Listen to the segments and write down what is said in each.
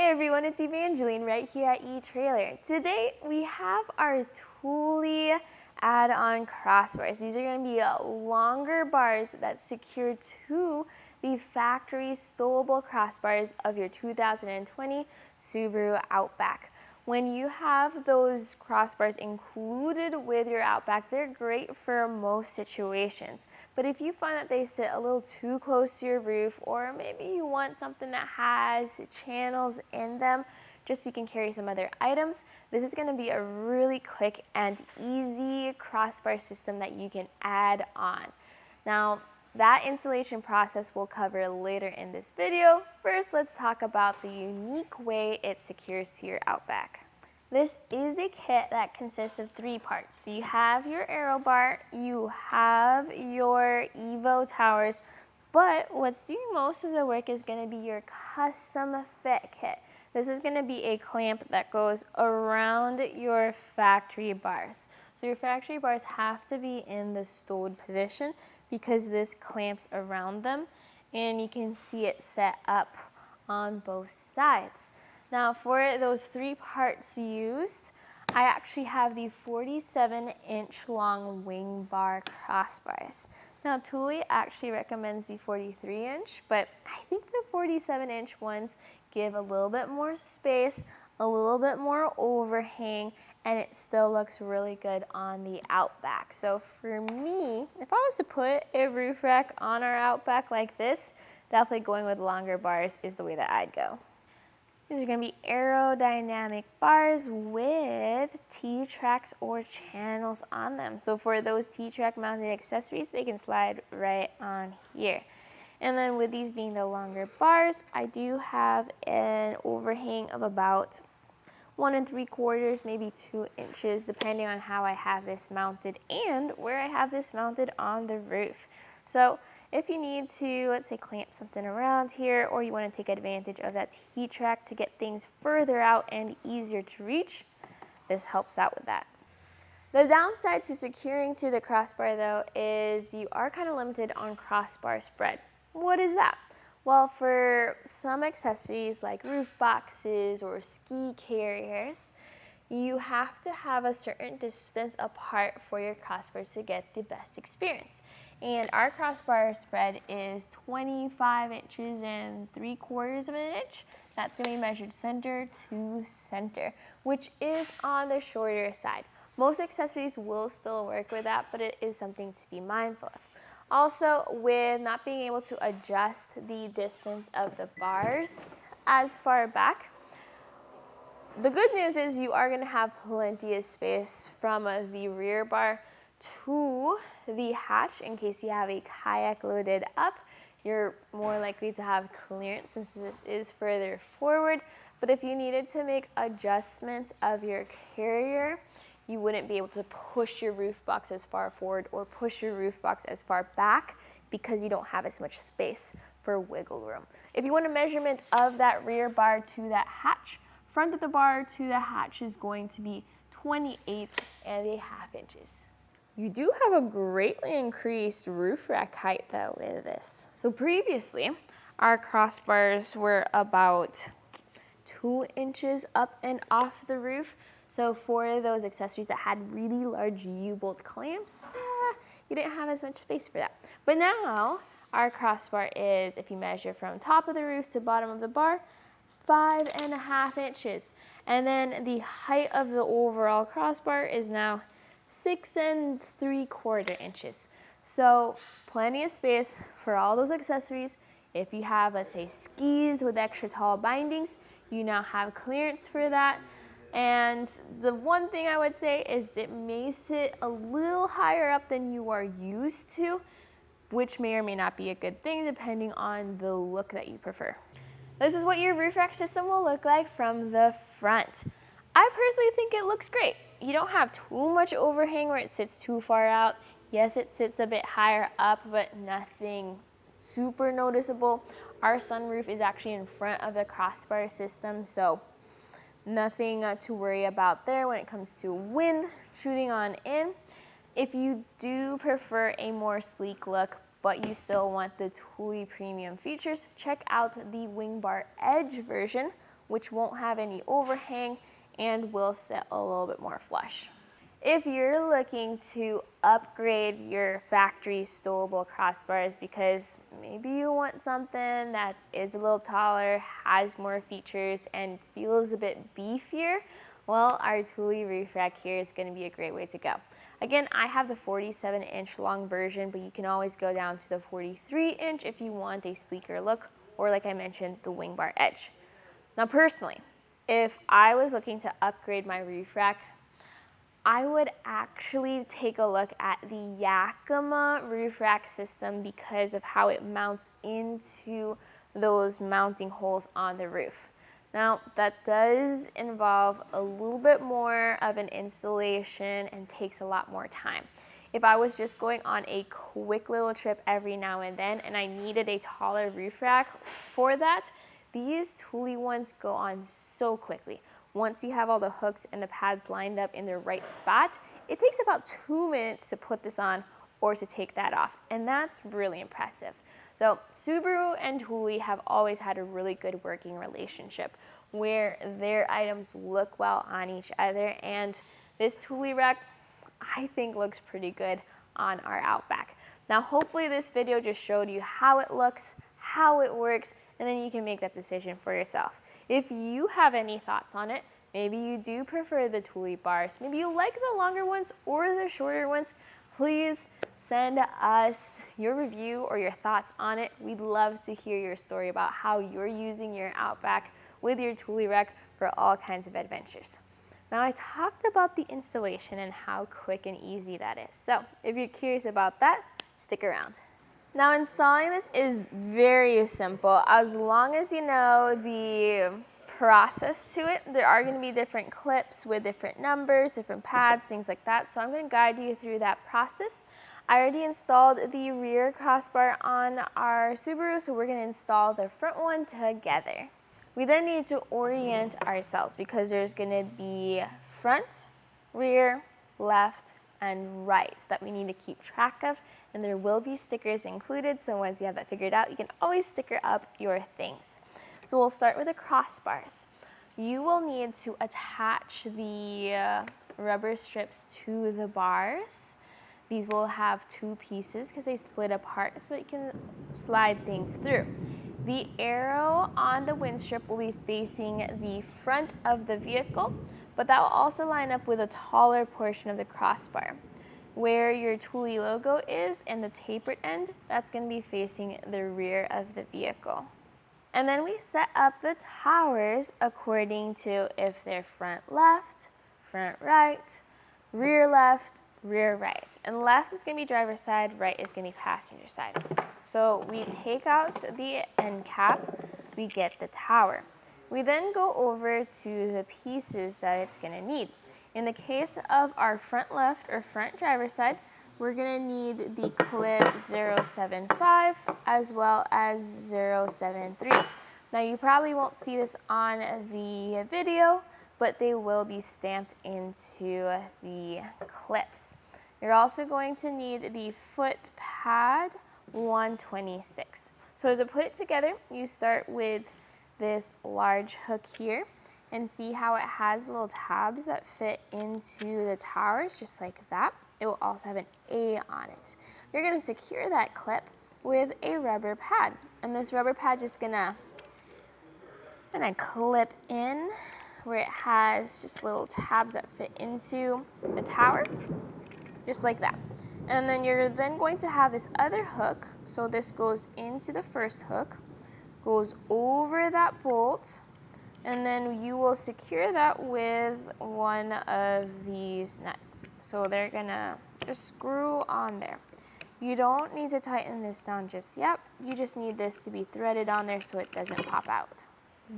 Hey everyone, it's Evangeline right here at etrailer. Today we have our Thule add-on crossbars. These are going to be longer bars that secure to the factory stowable crossbars of your 2020 Subaru Outback. When you have those crossbars included with your Outback, they're great for most situations. But if you find that they sit a little too close to your roof, or maybe you want something that has channels in them, just so you can carry some other items, this is going to be a really quick and easy crossbar system that you can add on. Now, that installation process we'll cover later in this video. First, let's talk about the unique way it secures to your Outback. This is a kit that consists of 3 parts. So you have your aero bar, you have your Evo towers, but what's doing most of the work is going to be your custom fit kit. This is going to be a clamp that goes around your factory bars. So your factory bars have to be in the stowed position because this clamps around them, and you can see it set up on both sides. Now for those 3 parts used, I actually have the 47-inch long wing bar crossbars. Now Thule actually recommends the 43-inch, but I think the 47-inch ones give a little bit more space, a little bit more overhang, and it still looks really good on the Outback. So for me, if I was to put a roof rack on our Outback like this, definitely going with longer bars is the way that I'd go. These are going to be aerodynamic bars with T-tracks or channels on them. So for those T-track mounted accessories, they can slide right on here. And then with these being the longer bars, I do have an overhang of about 1 3/4, maybe 2 inches, depending on how I have this mounted and where I have this mounted on the roof. So if you need to, let's say, clamp something around here, or you want to take advantage of that T-track to get things further out and easier to reach, this helps out with that. The downside to securing to the crossbar, though, is you are kind of limited on crossbar spread. What is that? Well, for some accessories like roof boxes or ski carriers, you have to have a certain distance apart for your crossbars to get the best experience. And our crossbar spread is 25 inches and 3/4 of an inch. That's going to be measured center to center, which is on the shorter side. Most accessories will still work with that, but it is something to be mindful of. Also, with not being able to adjust the distance of the bars as far back, the good news is you are going to have plenty of space from the rear bar to the hatch. In case you have a kayak loaded up, you're more likely to have clearance since this is further forward. But if you needed to make adjustments of your carrier, you wouldn't be able to push your roof box as far forward or push your roof box as far back because you don't have as much space for wiggle room. If you want a measurement of that rear bar to that hatch, front of the bar to the hatch is going to be 28.5 inches. You do have a greatly increased roof rack height though with this. So previously, our crossbars were about 2 inches up and off the roof. So for those accessories that had really large U-bolt clamps, you didn't have as much space for that. But now, our crossbar is, if you measure from top of the roof to bottom of the bar, 5.5 inches. And then the height of the overall crossbar is now 6 3/4 inches. So plenty of space for all those accessories. If you have, let's say, skis with extra tall bindings, you now have clearance for that. And the one thing I would say is it may sit a little higher up than you are used to, which may or may not be a good thing depending on the look that you prefer. This is what your roof rack system will look like from the front. I personally think it looks great. You don't have too much overhang where it sits too far out. Yes, it sits a bit higher up, but nothing super noticeable. Our sunroof is actually in front of the crossbar system, so nothing to worry about there when it comes to wind shooting on in. If you do prefer a more sleek look, but you still want the Thule premium features, check out the Wing Bar Edge version, which won't have any overhang and will sit a little bit more flush. If you're looking to upgrade your factory stowable crossbars because maybe you want something that is a little taller, has more features, and feels a bit beefier, well, our Thule Roof Rack here is going to be a great way to go. Again, I have the 47-inch long version, but you can always go down to the 43-inch if you want a sleeker look, or like I mentioned, the wing bar edge. Now personally, if I was looking to upgrade my roof rack, I would actually take a look at the Yakima roof rack system because of how it mounts into those mounting holes on the roof. Now, that does involve a little bit more of an installation and takes a lot more time. If I was just going on a quick little trip every now and then and I needed a taller roof rack for that, these Thule ones go on so quickly. Once you have all the hooks and the pads lined up in the right spot, it takes about 2 minutes to put this on or to take that off, and that's really impressive. So Subaru and Thule have always had a really good working relationship where their items look well on each other, and this Thule rack, I think, looks pretty good on our Outback. Now, hopefully this video just showed you how it looks, how it works, and then you can make that decision for yourself. If you have any thoughts on it, maybe you do prefer the Thule bars, maybe you like the longer ones or the shorter ones, please send us your review or your thoughts on it. We'd love to hear your story about how you're using your Outback with your Thule rack for all kinds of adventures. Now, I talked about the installation and how quick and easy that is. So if you're curious about that, stick around. Now, installing this is very simple. As long as you know the process to it, there are going to be different clips with different numbers, different pads, things like that. So I'm going to guide you through that process. I already installed the rear crossbar on our Subaru, so we're going to install the front one together. We then need to orient ourselves because there's going to be front, rear, left, and right that we need to keep track of, and there will be stickers included, so once you have that figured out, you can always sticker up your things. So we'll start with the crossbars. You will need to attach the rubber strips to the bars. These will have 2 pieces because they split apart so you can slide things through. The arrow on the wind strip will be facing the front of the vehicle, but that will also line up with a taller portion of the crossbar. Where your Thule logo is and the tapered end, that's going to be facing the rear of the vehicle. And then we set up the towers according to if they're front left, front right, rear left, rear right. And left is going to be driver's side, right is going to be passenger side. So we take out the end cap, we get the tower. We then go over to the pieces that it's going to need. In the case of our front left or front driver's side, we're going to need the clip 075 as well as 073. Now you probably won't see this on the video, but they will be stamped into the clips. You're also going to need the foot pad 126. So to put it together, you start with this large hook here and see how it has little tabs that fit into the towers, just like that. It will also have an A on it. You're going to secure that clip with a rubber pad, and this rubber pad just gonna clip in where it has just little tabs that fit into the tower, just like that. And then you're then going to have this other hook, so this goes into the first hook, goes over that bolt, and then you will secure that with one of these nuts. So they're gonna just screw on there. You don't need to tighten this down just yet. You just need this to be threaded on there so it doesn't pop out.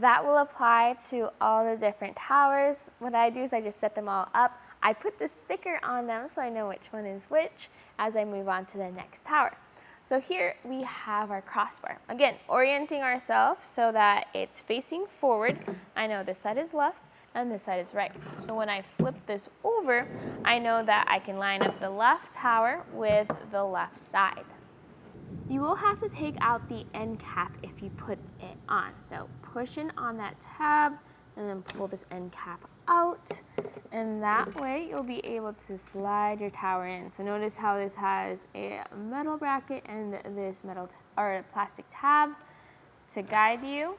That will apply to all the different towers. What I do is I just set them all up. I put the sticker on them so I know which one is which as I move on to the next tower. So here we have our crossbar. Again, orienting ourselves so that it's facing forward. I know this side is left and this side is right. So when I flip this over, I know that I can line up the left tower with the left side. You will have to take out the end cap if you put it it on. So push in on that tab and then pull this end cap out, and that way you'll be able to slide your tower in. So notice how this has a metal bracket and this metal or plastic tab to guide you.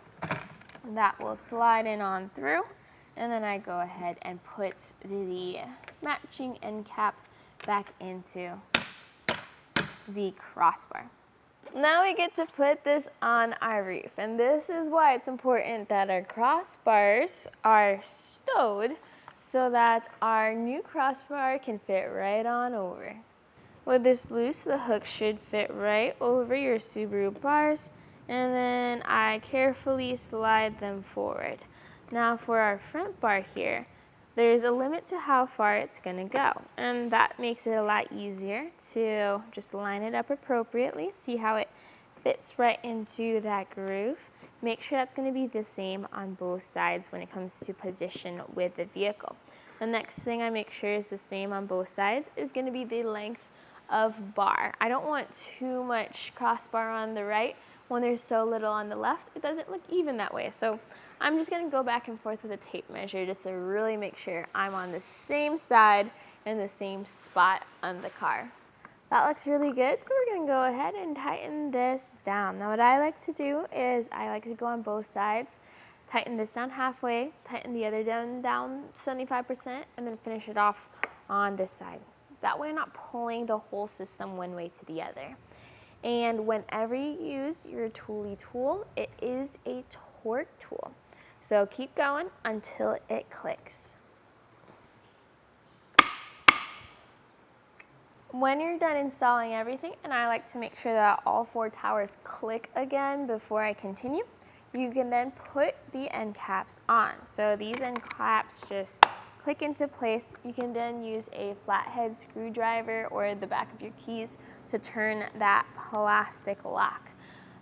That will slide in on through, and then I go ahead and put the matching end cap back into the crossbar. Now we get to put this on our roof, and this is why it's important that our crossbars are stowed so that our new crossbar can fit right on over. With this loose, the hook should fit right over your Subaru bars, and then I carefully slide them forward. Now for our front bar here, there's a limit to how far it's gonna go, and that makes it a lot easier to just line it up appropriately. See how it fits right into that groove. Make sure that's gonna be the same on both sides when it comes to position with the vehicle. The next thing I make sure is the same on both sides is gonna be the length of bar. I don't want too much crossbar on the right when there's so little on the left. It doesn't look even that way. So I'm just gonna go back and forth with a tape measure just to really make sure I'm on the same side and the same spot on the car. That looks really good, so we're gonna go ahead and tighten this down. Now what I like to do is I like to go on both sides, tighten this down halfway, tighten the other down 75%, and then finish it off on this side. That way I'm not pulling the whole system one way to the other. And whenever you use your Thule tool, it is a torque tool. So keep going until it clicks. When you're done installing everything, and I like to make sure that all 4 towers click again before I continue, you can then put the end caps on. So these end caps just click into place. You can then use a flathead screwdriver or the back of your keys to turn that plastic lock.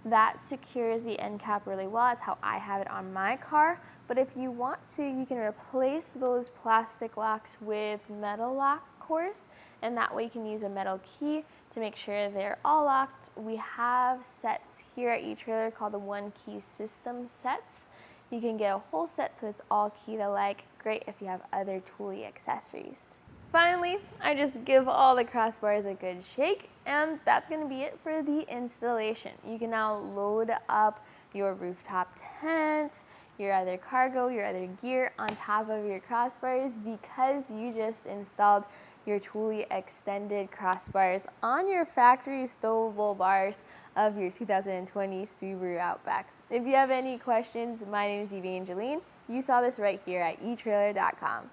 That secures the end cap really well. That's how I have it on my car. But if you want to, you can replace those plastic locks with metal lock cores, and that way you can use a metal key to make sure they're all locked. We have sets here at eTrailer called the One Key System sets. You can get a whole set so it's all key-to-like. Great if you have other Thule accessories. Finally, I just give all the crossbars a good shake, and that's gonna be it for the installation. You can now load up your rooftop tent, your other cargo, your other gear on top of your crossbars because you just installed your Thule extended crossbars on your factory stowable bars of your 2020 Subaru Outback. If you have any questions, my name is Evangeline. You saw this right here at etrailer.com.